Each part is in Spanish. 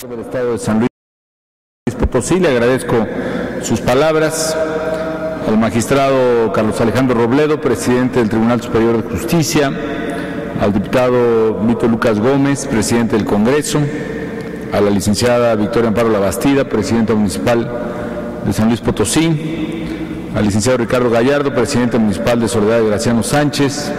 del Estado de San Luis Potosí. Le agradezco sus palabras al magistrado Carlos Alejandro Robledo, presidente del Tribunal Superior de Justicia, al diputado Vito Lucas Gómez, presidente del Congreso, a la licenciada Victoria Amparo Labastida, presidenta municipal de San Luis Potosí, al licenciado Ricardo Gallardo, presidente municipal de Soledad de Graciano Sánchez,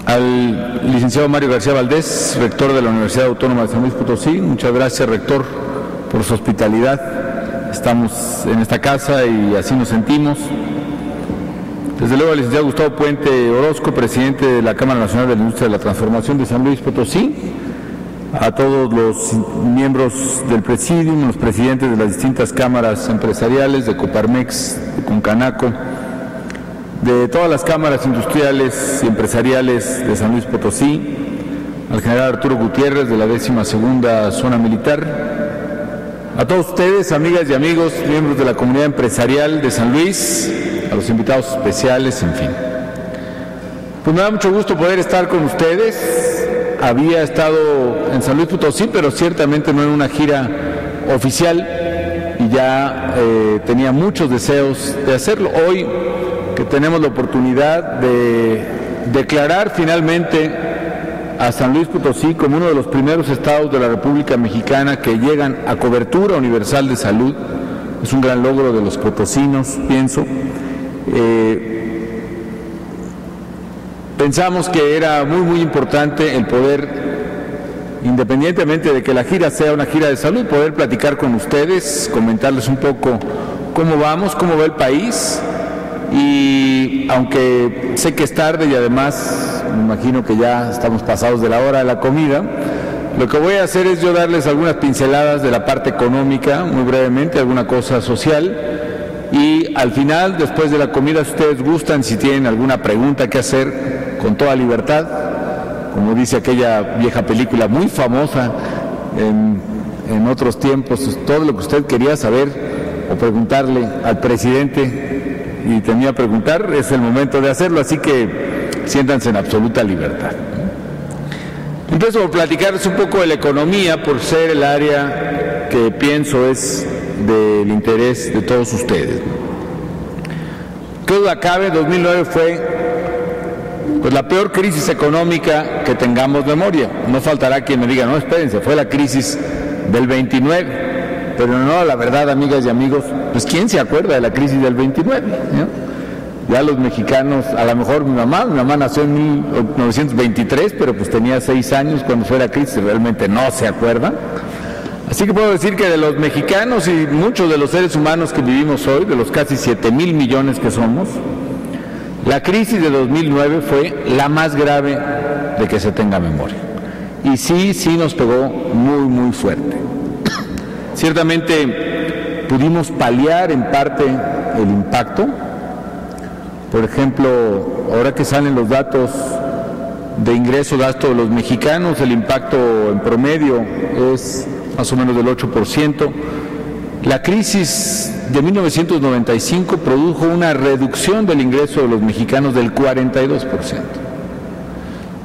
al licenciado Mario García Valdés, rector de la Universidad Autónoma de San Luis Potosí. Muchas gracias, rector, por su hospitalidad. Estamos en esta casa y así nos sentimos. Desde luego al licenciado Gustavo Puente Orozco, presidente de la Cámara Nacional de la Industria de la Transformación de San Luis Potosí, a todos los miembros del Presidium, los presidentes de las distintas cámaras empresariales, de Coparmex, de Concanaco, de todas las cámaras industriales y empresariales de San Luis Potosí, al general Arturo Gutiérrez de la 12ª Zona Militar, a todos ustedes, amigas y amigos, miembros de la comunidad empresarial de San Luis, a los invitados especiales, en fin. Pues me da mucho gusto poder estar con ustedes. Había estado en San Luis Potosí, pero ciertamente no en una gira oficial y ya tenía muchos deseos de hacerlo. Hoy que tenemos la oportunidad de declarar finalmente a San Luis Potosí como uno de los primeros estados de la República Mexicana que llegan a cobertura universal de salud. Es un gran logro de los potosinos, pienso. Pensamos que era muy importante el poder, independientemente de que la gira sea una gira de salud, poder platicar con ustedes, comentarles un poco cómo vamos, cómo va el país. Y aunque sé que es tarde y además me imagino que ya estamos pasados de la hora de la comida, lo que voy a hacer es yo darles algunas pinceladas de la parte económica, muy brevemente, alguna cosa social, y al final, después de la comida, si ustedes gustan, si tienen alguna pregunta que hacer, con toda libertad, como dice aquella vieja película muy famosa en otros tiempos, todo lo que usted quería saber o preguntarle al presidente y tenía que preguntar, es el momento de hacerlo, así que siéntanse en absoluta libertad. Empiezo por platicarles un poco de la economía, por ser el área que pienso es del interés de todos ustedes. Que duda cabe, 2009 fue pues la peor crisis económica que tengamos memoria. No faltará quien me diga, no, espérense, fue la crisis del 29. Pero no, la verdad, amigas y amigos, pues ¿quién se acuerda de la crisis del 29? ¿no? Ya los mexicanos, a lo mejor mi mamá nació en 1923, pero pues tenía 6 años cuando fue la crisis, realmente no se acuerda. Así que puedo decir que de los mexicanos y muchos de los seres humanos que vivimos hoy, de los casi 7,000 millones que somos, la crisis de 2009 fue la más grave de que se tenga memoria. Y sí nos pegó muy fuerte. Ciertamente pudimos paliar en parte el impacto. Por ejemplo, ahora que salen los datos de ingreso-gasto de los mexicanos, el impacto en promedio es más o menos del 8%. La crisis de 1995 produjo una reducción del ingreso de los mexicanos del 42%.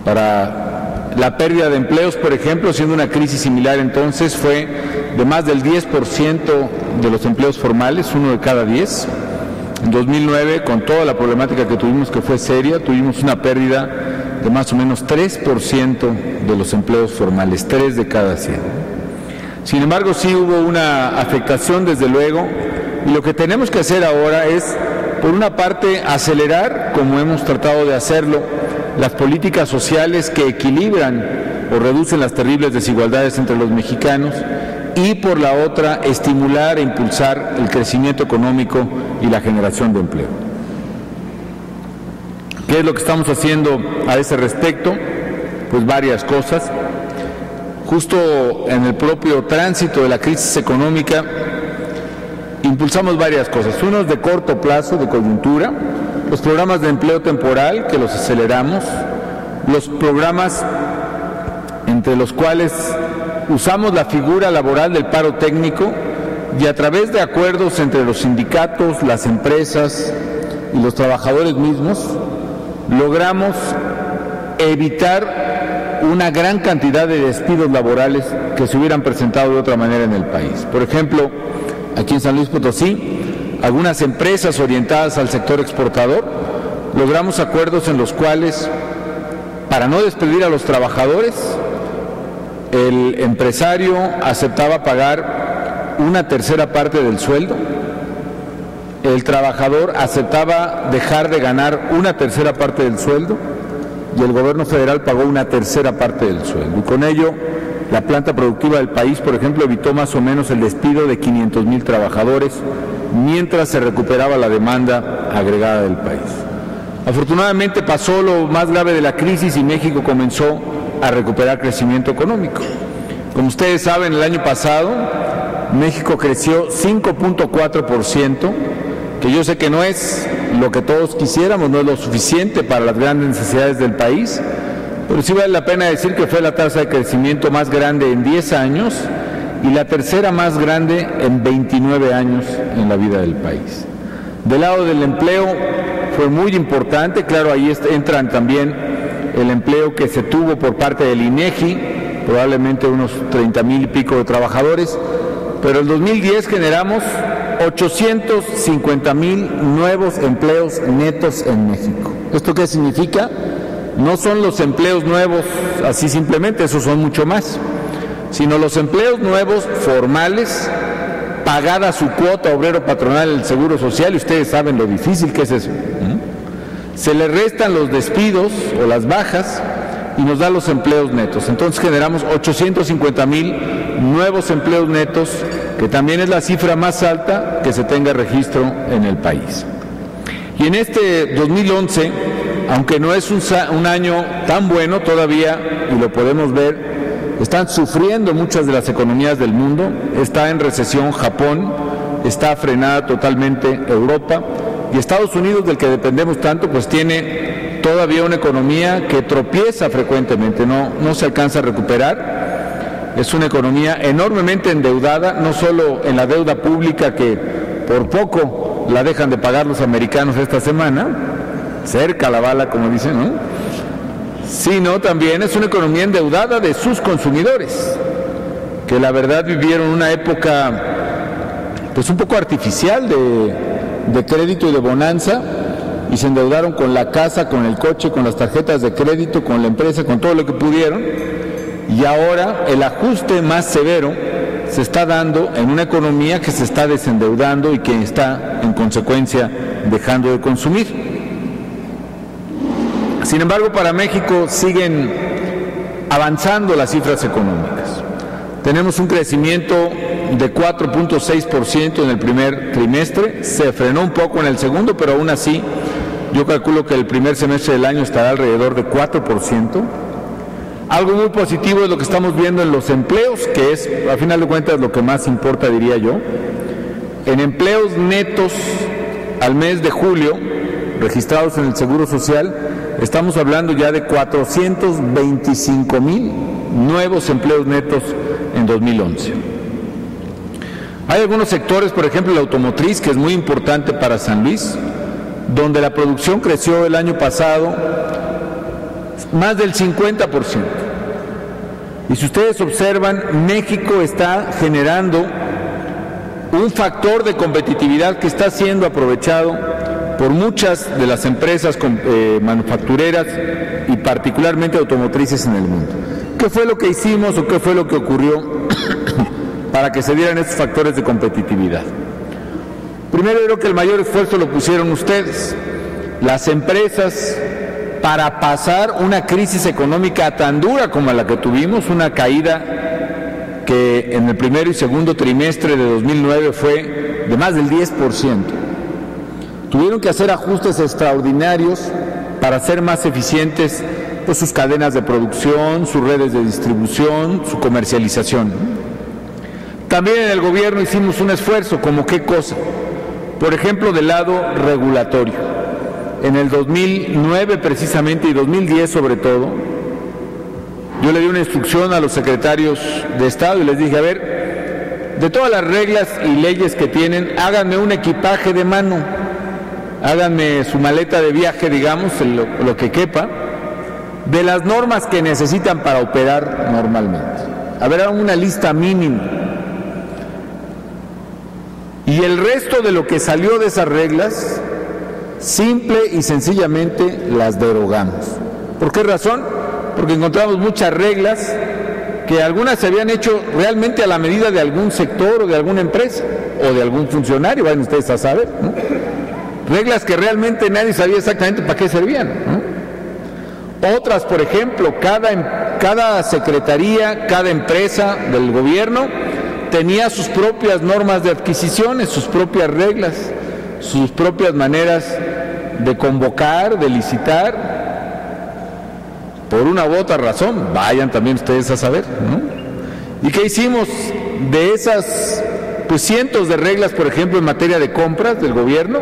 Para la pérdida de empleos, por ejemplo, siendo una crisis similar entonces, fue de más del 10% de los empleos formales, 1 de cada 10. En 2009, con toda la problemática que tuvimos, que fue seria, tuvimos una pérdida de más o menos 3% de los empleos formales, 3 de cada 100. Sin embargo, sí hubo una afectación, desde luego, y lo que tenemos que hacer ahora es, por una parte, acelerar, como hemos tratado de hacerlo, las políticas sociales que equilibran o reducen las terribles desigualdades entre los mexicanos, y por la otra, estimular e impulsar el crecimiento económico y la generación de empleo. ¿Qué es lo que estamos haciendo a ese respecto? Pues varias cosas. Justo en el propio tránsito de la crisis económica, impulsamos varias cosas. Uno es de corto plazo, de coyuntura, los programas de empleo temporal, que los aceleramos, los programas entre los cuales usamos la figura laboral del paro técnico y a través de acuerdos entre los sindicatos, las empresas y los trabajadores mismos, logramos evitar una gran cantidad de despidos laborales que se hubieran presentado de otra manera en el país. Por ejemplo, aquí en San Luis Potosí, algunas empresas orientadas al sector exportador, logramos acuerdos en los cuales, para no despedir a los trabajadores, el empresario aceptaba pagar una tercera parte del sueldo, el trabajador aceptaba dejar de ganar una tercera parte del sueldo y el gobierno federal pagó una tercera parte del sueldo. Y con ello, la planta productiva del país, por ejemplo, evitó más o menos el despido de 500,000 trabajadores mientras se recuperaba la demanda agregada del país. Afortunadamente pasó lo más grave de la crisis y México comenzó a recuperar crecimiento económico. Como ustedes saben, el año pasado México creció 5.4%, que yo sé que no es lo que todos quisiéramos, no es lo suficiente para las grandes necesidades del país, pero sí vale la pena decir que fue la tasa de crecimiento más grande en 10 años y la tercera más grande en 29 años en la vida del país. Del lado del empleo fue muy importante, claro, ahí entran también el empleo que se tuvo por parte del INEGI, probablemente unos 30,000 y pico de trabajadores, pero en 2010 generamos 850,000 nuevos empleos netos en México. ¿Esto qué significa? No son los empleos nuevos así simplemente, esos son mucho más, sino los empleos nuevos formales, pagada su cuota obrero patronal en el Seguro Social, y ustedes saben lo difícil que es eso. Se le restan los despidos o las bajas y nos da los empleos netos. Entonces generamos 850,000 nuevos empleos netos, que también es la cifra más alta que se tenga registro en el país. Y en este 2011, aunque no es un año tan bueno todavía, y lo podemos ver, están sufriendo muchas de las economías del mundo, está en recesión Japón, está frenada totalmente Europa, y Estados Unidos, del que dependemos tanto, pues tiene todavía una economía que tropieza frecuentemente, no se alcanza a recuperar. Es una economía enormemente endeudada, no solo en la deuda pública, que por poco la dejan de pagar los americanos esta semana, cerca la bala, como dicen, ¿no? Sino también es una economía endeudada de sus consumidores, que la verdad vivieron una época pues un poco artificial de crédito y de bonanza, y se endeudaron con la casa, con el coche, con las tarjetas de crédito, con la empresa, con todo lo que pudieron, y ahora el ajuste más severo se está dando en una economía que se está desendeudando y que está en consecuencia dejando de consumir. Sin embargo, para México siguen avanzando las cifras económicas. Tenemos un crecimiento de 4.6% en el primer trimestre, se frenó un poco en el segundo, pero aún así yo calculo que el primer semestre del año estará alrededor de 4%. Algo muy positivo es lo que estamos viendo en los empleos, que es, a final de cuentas, lo que más importa, diría yo. En empleos netos al mes de julio, registrados en el Seguro Social, estamos hablando ya de 425,000 nuevos empleos netos en 2011. Hay algunos sectores, por ejemplo la automotriz, que es muy importante para San Luis, donde la producción creció el año pasado más del 50%. Y si ustedes observan, México está generando un factor de competitividad que está siendo aprovechado por muchas de las empresas manufactureras y particularmente automotrices en el mundo. ¿Qué fue lo que hicimos o qué fue lo que ocurrió para que se dieran estos factores de competitividad? Primero, creo que el mayor esfuerzo lo pusieron ustedes, las empresas, para pasar una crisis económica tan dura como la que tuvimos, una caída que en el primero y segundo trimestre de 2009 fue de más del 10%. Tuvieron que hacer ajustes extraordinarios para hacer más eficientes pues, sus cadenas de producción, sus redes de distribución, su comercialización. También en el gobierno hicimos un esfuerzo, ¿como qué cosa? Por ejemplo, del lado regulatorio. En el 2009 precisamente y 2010 sobre todo, yo le di una instrucción a los secretarios de Estado y les dije, a ver, de todas las reglas y leyes que tienen, háganme un equipaje de mano, háganme su maleta de viaje, digamos, lo que quepa, de las normas que necesitan para operar normalmente. Habrá una lista mínima. Y el resto de lo que salió de esas reglas, simple y sencillamente las derogamos. ¿Por qué razón? Porque encontramos muchas reglas que algunas se habían hecho realmente a la medida de algún sector o de alguna empresa o de algún funcionario, vayan ustedes a saber, ¿no? Reglas que realmente nadie sabía exactamente para qué servían, ¿no? Otras, por ejemplo, cada secretaría, cada empresa del gobierno tenía sus propias normas de adquisiciones, sus propias reglas, sus propias maneras de convocar, de licitar, por una u otra razón, vayan también ustedes a saber, ¿no? ¿Y qué hicimos de esas, pues, cientos de reglas, por ejemplo, en materia de compras del gobierno?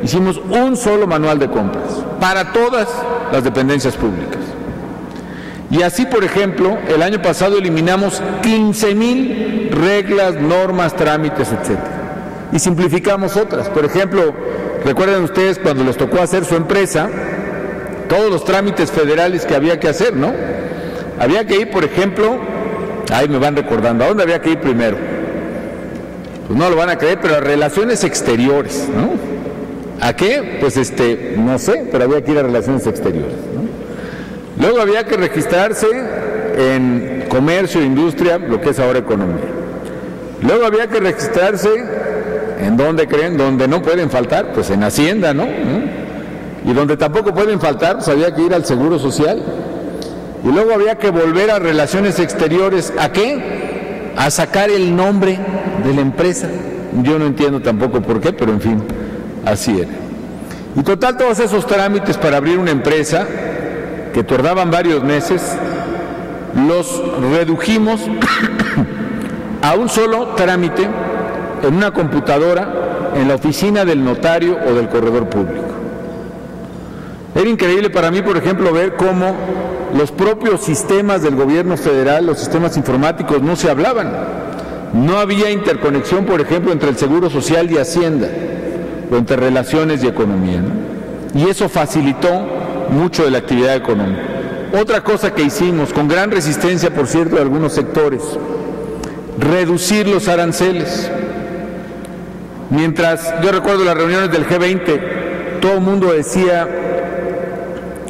Hicimos un solo manual de compras para todas las dependencias públicas. Y así, por ejemplo, el año pasado eliminamos 15,000 reglas, normas, trámites, etcétera. Y simplificamos otras. Por ejemplo, recuerden ustedes cuando les tocó hacer su empresa, todos los trámites federales que había que hacer, ¿no? Había que ir, por ejemplo, ahí me van recordando, ¿a dónde había que ir primero? Pues no lo van a creer, pero a Relaciones Exteriores, ¿no? ¿A qué? Pues no sé, pero había que ir a Relaciones Exteriores, ¿no? Luego había que registrarse en Comercio e Industria, lo que es ahora Economía. Luego había que registrarse, ¿en dónde creen? Donde no pueden faltar, pues en Hacienda, ¿no? Y donde tampoco pueden faltar, pues había que ir al Seguro Social. Y luego había que volver a Relaciones Exteriores. ¿A qué? A sacar el nombre de la empresa. Yo no entiendo tampoco por qué, pero en fin, así era. Y total, todos esos trámites para abrir una empresa, que tardaban varios meses, los redujimos a un solo trámite en una computadora en la oficina del notario o del corredor público. Era increíble para mí, por ejemplo, ver cómo los propios sistemas del gobierno federal, los sistemas informáticos, no se hablaban. No había interconexión, por ejemplo, entre el Seguro Social y Hacienda, o entre Relaciones y Economía, ¿no? Y eso facilitó mucho de la actividad económica. Otra cosa que hicimos, con gran resistencia, por cierto, de algunos sectores, reducir los aranceles. Mientras yo recuerdo las reuniones del G20, todo el mundo decía: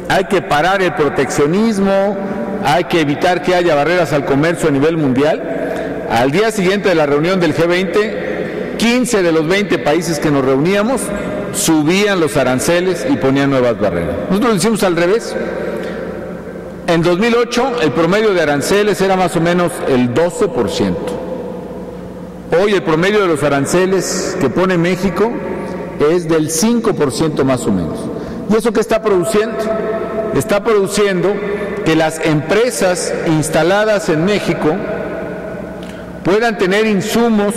hay que parar el proteccionismo, hay que evitar que haya barreras al comercio a nivel mundial. Al día siguiente de la reunión del G20, 15 de los 20 países que nos reuníamos subían los aranceles y ponían nuevas barreras. Nosotros lo hicimos al revés. En 2008 el promedio de aranceles era más o menos el 12%. Hoy el promedio de los aranceles que pone México es del 5% más o menos. ¿Y eso qué está produciendo? Está produciendo que las empresas instaladas en México puedan tener insumos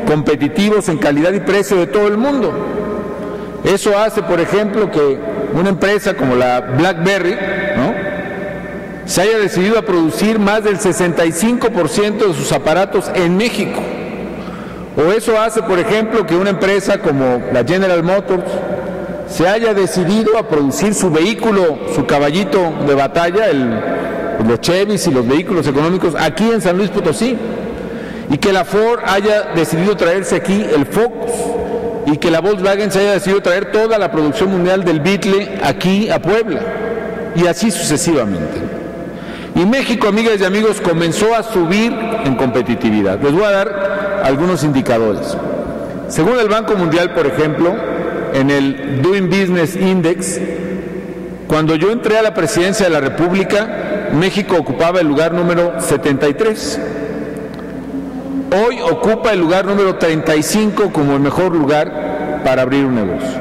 competitivos en calidad y precio de todo el mundo. Eso hace, por ejemplo, que una empresa como la BlackBerry, ¿no?, se haya decidido a producir más del 65% de sus aparatos en México. O eso hace, por ejemplo, que una empresa como la General Motors se haya decidido a producir su vehículo, su caballito de batalla, los Chevys y los vehículos económicos aquí en San Luis Potosí, y que la Ford haya decidido traerse aquí el Focus, y que la Volkswagen se haya decidido traer toda la producción mundial del Beetle aquí a Puebla, y así sucesivamente. Y México, amigas y amigos, comenzó a subir en competitividad. Les voy a dar algunos indicadores. Según el Banco Mundial, por ejemplo, en el Doing Business Index, cuando yo entré a la presidencia de la República, México ocupaba el lugar número 73. Hoy ocupa el lugar número 35 como el mejor lugar para abrir un negocio.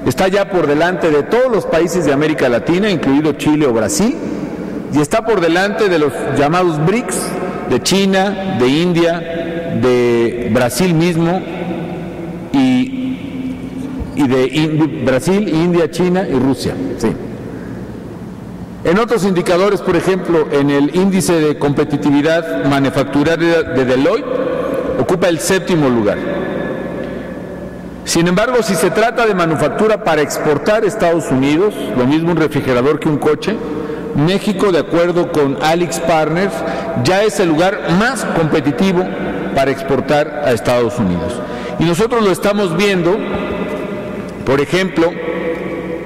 Está ya por delante de todos los países de América Latina, incluido Chile o Brasil, y está por delante de los llamados BRICS, de China, de India, de Brasil mismo, y de Brasil, India, China y Rusia. Sí. En otros indicadores, por ejemplo, en el índice de competitividad manufacturera de Deloitte, ocupa el 7º lugar. Sin embargo, si se trata de manufactura para exportar a Estados Unidos, lo mismo un refrigerador que un coche, México, de acuerdo con AlixPartners, ya es el lugar más competitivo para exportar a Estados Unidos. Y nosotros lo estamos viendo, por ejemplo,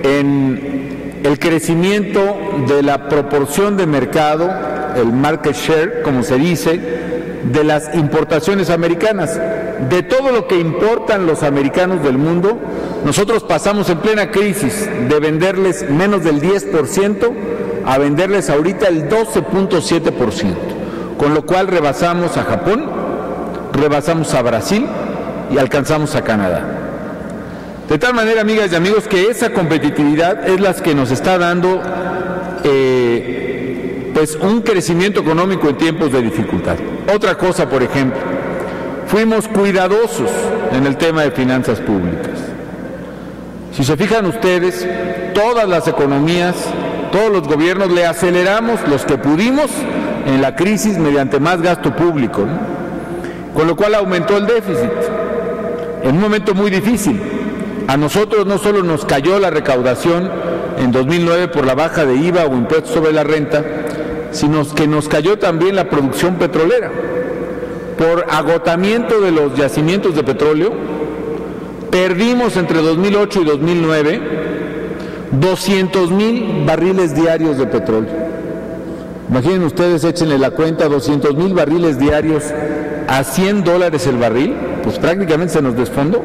en el crecimiento de la proporción de mercado, el market share, como se dice, de las importaciones americanas. De todo lo que importan los americanos del mundo, nosotros pasamos en plena crisis de venderles menos del 10% a venderles ahorita el 12.7%, con lo cual rebasamos a Japón, rebasamos a Brasil y alcanzamos a Canadá. De tal manera, amigas y amigos, que esa competitividad es la que nos está dando pues un crecimiento económico en tiempos de dificultad. Otra cosa, por ejemplo, fuimos cuidadosos en el tema de finanzas públicas. Si se fijan ustedes, todas las economías, todos los gobiernos le aceleramos los que pudimos en la crisis mediante más gasto público, ¿no? Con lo cual aumentó el déficit en un momento muy difícil. A nosotros no solo nos cayó la recaudación en 2009 por la baja de IVA o impuestos sobre la renta, sino que nos cayó también la producción petrolera. Por agotamiento de los yacimientos de petróleo, perdimos entre 2008 y 2009 200,000 barriles diarios de petróleo. Imaginen ustedes, échenle la cuenta, 200,000 barriles diarios a $100 el barril, pues prácticamente se nos desfondó.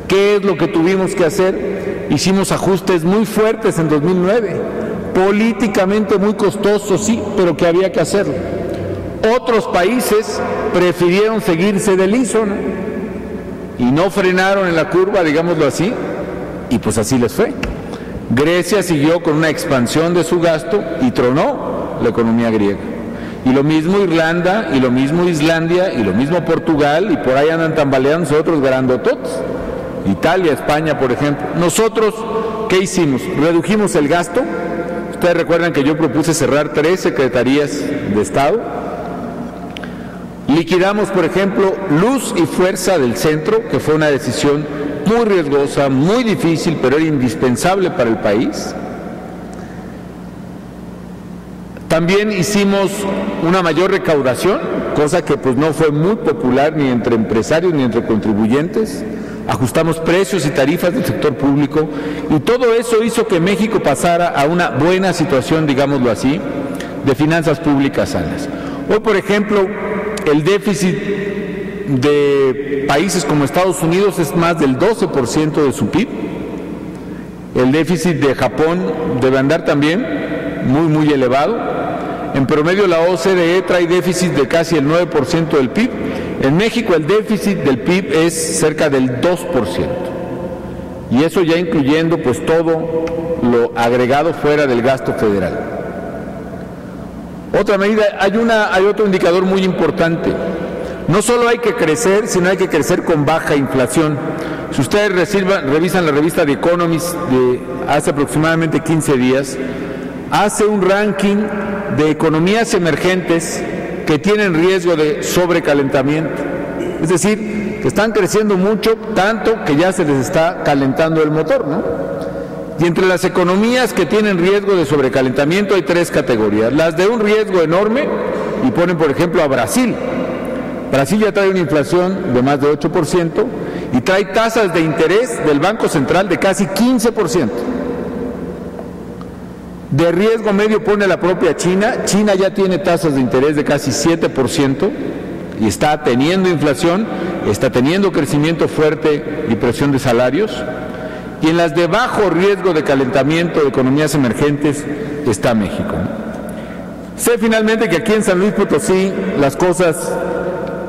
¿Qué es lo que tuvimos que hacer? Hicimos ajustes muy fuertes en 2009, políticamente muy costosos, sí, pero que había que hacerlo. Otros países prefirieron seguirse de liso, ¿no? Y no frenaron en la curva, digámoslo así, y pues así les fue. Grecia siguió con una expansión de su gasto y tronó la economía griega. Y lo mismo Irlanda, y lo mismo Islandia, y lo mismo Portugal, y por ahí andan tambaleando otros grandototes. Italia, España, por ejemplo. Nosotros, ¿qué hicimos? Redujimos el gasto. Ustedes recuerdan que yo propuse cerrar 3 secretarías de Estado. Liquidamos, por ejemplo, Luz y Fuerza del Centro, que fue una decisión muy riesgosa, muy difícil, pero era indispensable para el país. También hicimos una mayor recaudación, cosa que pues no fue muy popular ni entre empresarios ni entre contribuyentes. Ajustamos precios y tarifas del sector público y todo eso hizo que México pasara a una buena situación, digámoslo así, de finanzas públicas sanas. Hoy, por ejemplo, el déficit de países como Estados Unidos es más del 12% de su PIB. El déficit de Japón debe andar también muy elevado. En promedio la OCDE trae déficit de casi el 9% del PIB. En México el déficit del PIB es cerca del 2%. Y eso ya incluyendo pues todo lo agregado fuera del gasto federal. Otra medida, hay otro indicador muy importante. No solo hay que crecer, sino hay que crecer con baja inflación. Si ustedes revisan la revista The Economist de hace aproximadamente 15 días, hace un ranking de economías emergentes que tienen riesgo de sobrecalentamiento. Es decir, que están creciendo mucho, tanto que ya se les está calentando el motor, ¿no? Y entre las economías que tienen riesgo de sobrecalentamiento hay 3 categorías. Las de un riesgo enorme, y ponen por ejemplo a Brasil. Brasil ya trae una inflación de más de 8% y trae tasas de interés del Banco Central de casi 15%. De riesgo medio pone la propia China. China ya tiene tasas de interés de casi 7% y está teniendo inflación, está teniendo crecimiento fuerte y presión de salarios. Y en las de bajo riesgo de calentamiento de economías emergentes está México. Sé finalmente que aquí en San Luis Potosí las cosas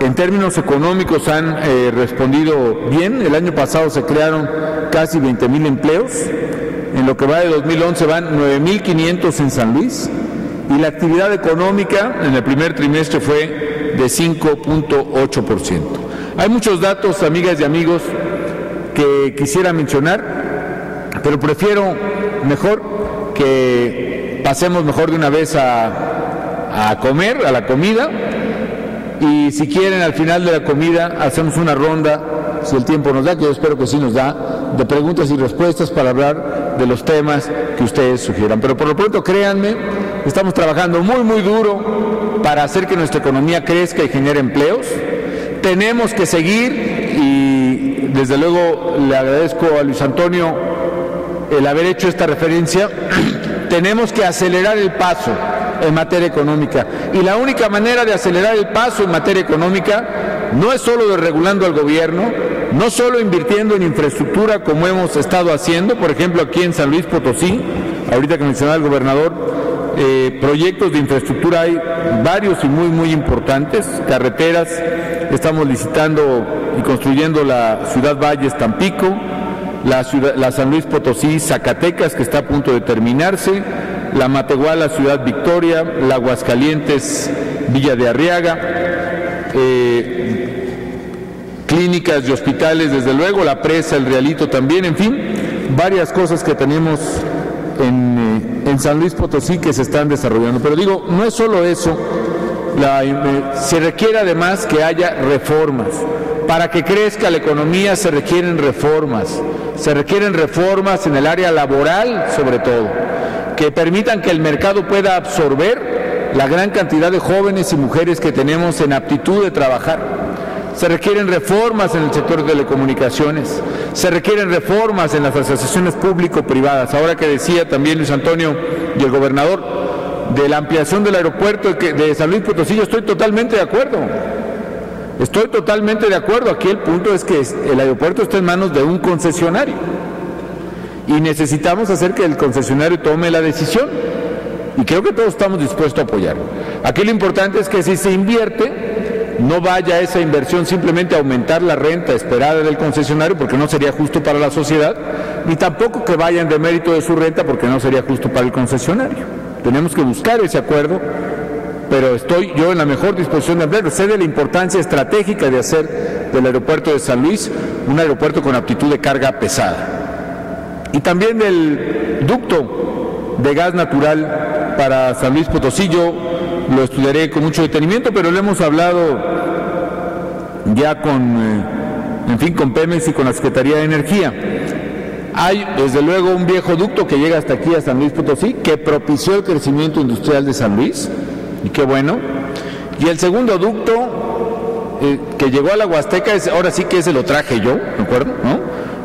en términos económicos han respondido bien. El año pasado se crearon casi 20,000 empleos. En lo que va de 2011 van 9,500 en San Luis. Y la actividad económica en el primer trimestre fue de 5.8%. Hay muchos datos, amigas y amigos, que quisiera mencionar, pero prefiero mejor que pasemos mejor de una vez a comer, a la comida, y si quieren al final de la comida hacemos una ronda si el tiempo nos da, que yo espero que sí nos da, de preguntas y respuestas para hablar de los temas que ustedes sugieran. Pero por lo pronto, créanme, estamos trabajando muy duro para hacer que nuestra economía crezca y genere empleos. Tenemos que seguir, y desde luego le agradezco a Luis Antonio el haber hecho esta referencia, tenemos que acelerar el paso en materia económica. Y la única manera de acelerar el paso en materia económica no es solo desregulando al gobierno, no solo invirtiendo en infraestructura como hemos estado haciendo, por ejemplo aquí en San Luis Potosí, ahorita que mencionaba el gobernador, proyectos de infraestructura hay varios y muy importantes, carreteras, estamos licitando y construyendo la Ciudad Valles Tampico, la San Luis Potosí Zacatecas, que está a punto de terminarse, la Matehuala Ciudad Victoria, la Aguascalientes Villa de Arriaga, clínicas y hospitales desde luego, la presa, el Realito también, en fin, varias cosas que tenemos en San Luis Potosí que se están desarrollando. Pero digo, no es solo eso, se requiere además que haya reformas. Para que crezca la economía se requieren reformas en el área laboral sobre todo, que permitan que el mercado pueda absorber la gran cantidad de jóvenes y mujeres que tenemos en aptitud de trabajar. Se requieren reformas en el sector de telecomunicaciones, se requieren reformas en las asociaciones público-privadas. Ahora que decía también Luis Antonio y el gobernador de la ampliación del aeropuerto de San Luis Potosí, yo estoy totalmente de acuerdo. Aquí el punto es que el aeropuerto está en manos de un concesionario y necesitamos hacer que el concesionario tome la decisión, y creo que todos estamos dispuestos a apoyar. Aquí lo importante es que si se invierte, no vaya esa inversión simplemente a aumentar la renta esperada del concesionario, porque no sería justo para la sociedad, ni tampoco que vayan de mérito de su renta, porque no sería justo para el concesionario. Tenemos que buscar ese acuerdo, pero estoy yo en la mejor disposición de hablar. Sé de la importancia estratégica de hacer del aeropuerto de San Luis un aeropuerto con aptitud de carga pesada. Y también del ducto de gas natural para San Luis Potosí, yo lo estudiaré con mucho detenimiento, pero lo hemos hablado ya con Pemex y con la Secretaría de Energía. Hay desde luego un viejo ducto que llega hasta aquí a San Luis Potosí, que propició el crecimiento industrial de San Luis, y qué bueno. Y el segundo ducto que llegó a la Huasteca, ahora sí que ese lo traje yo, ¿me acuerdo? ¿No?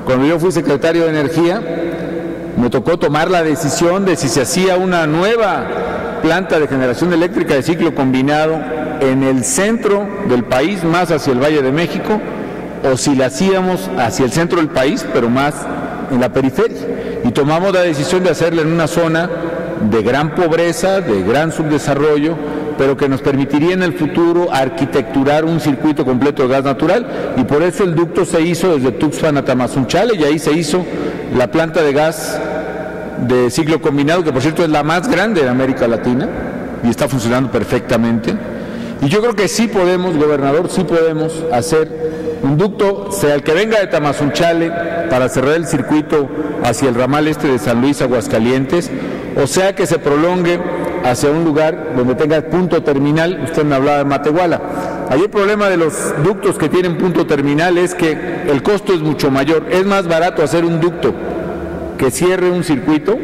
Cuando yo fui secretario de Energía, me tocó tomar la decisión de si se hacía una nueva planta de generación eléctrica de ciclo combinado en el centro del país, más hacia el Valle de México, o si la hacíamos hacia el centro del país, pero más en la periferia. Y tomamos la decisión de hacerla en una zona de gran pobreza, de gran subdesarrollo, pero que nos permitiría en el futuro arquitecturar un circuito completo de gas natural, y por eso el ducto se hizo desde Tuxpan a Tamazunchale, y ahí se hizo la planta de gas de ciclo combinado, que por cierto es la más grande de América Latina y está funcionando perfectamente. Y yo creo que sí podemos, gobernador, sí podemos hacer un ducto, sea el que venga de Tamazunchale para cerrar el circuito hacia el ramal este de San Luis Aguascalientes, o sea que se prolongue hacia un lugar donde tenga punto terminal. Usted me hablaba de Matehuala. Ahí el problema de los ductos que tienen punto terminal es que el costo es mucho mayor. Es más barato hacer un ducto que cierre un circuito,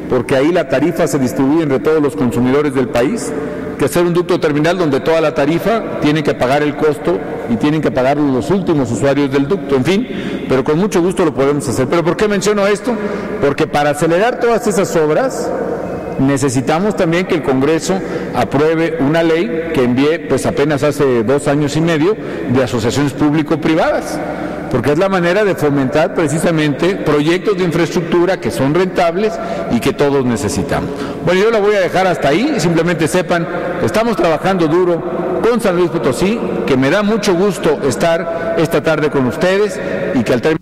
porque ahí la tarifa se distribuye entre todos los consumidores del país, que hacer un ducto terminal donde toda la tarifa tiene que pagar el costo y tienen que pagar los últimos usuarios del ducto. En fin, pero con mucho gusto lo podemos hacer. ¿Pero por qué menciono esto? Porque para acelerar todas esas obras necesitamos también que el Congreso apruebe una ley que envié pues apenas hace 2 años y medio de asociaciones público-privadas, porque es la manera de fomentar precisamente proyectos de infraestructura que son rentables y que todos necesitamos. Bueno, yo la voy a dejar hasta ahí, simplemente sepan que estamos trabajando duro con San Luis Potosí, que me da mucho gusto estar esta tarde con ustedes y que al término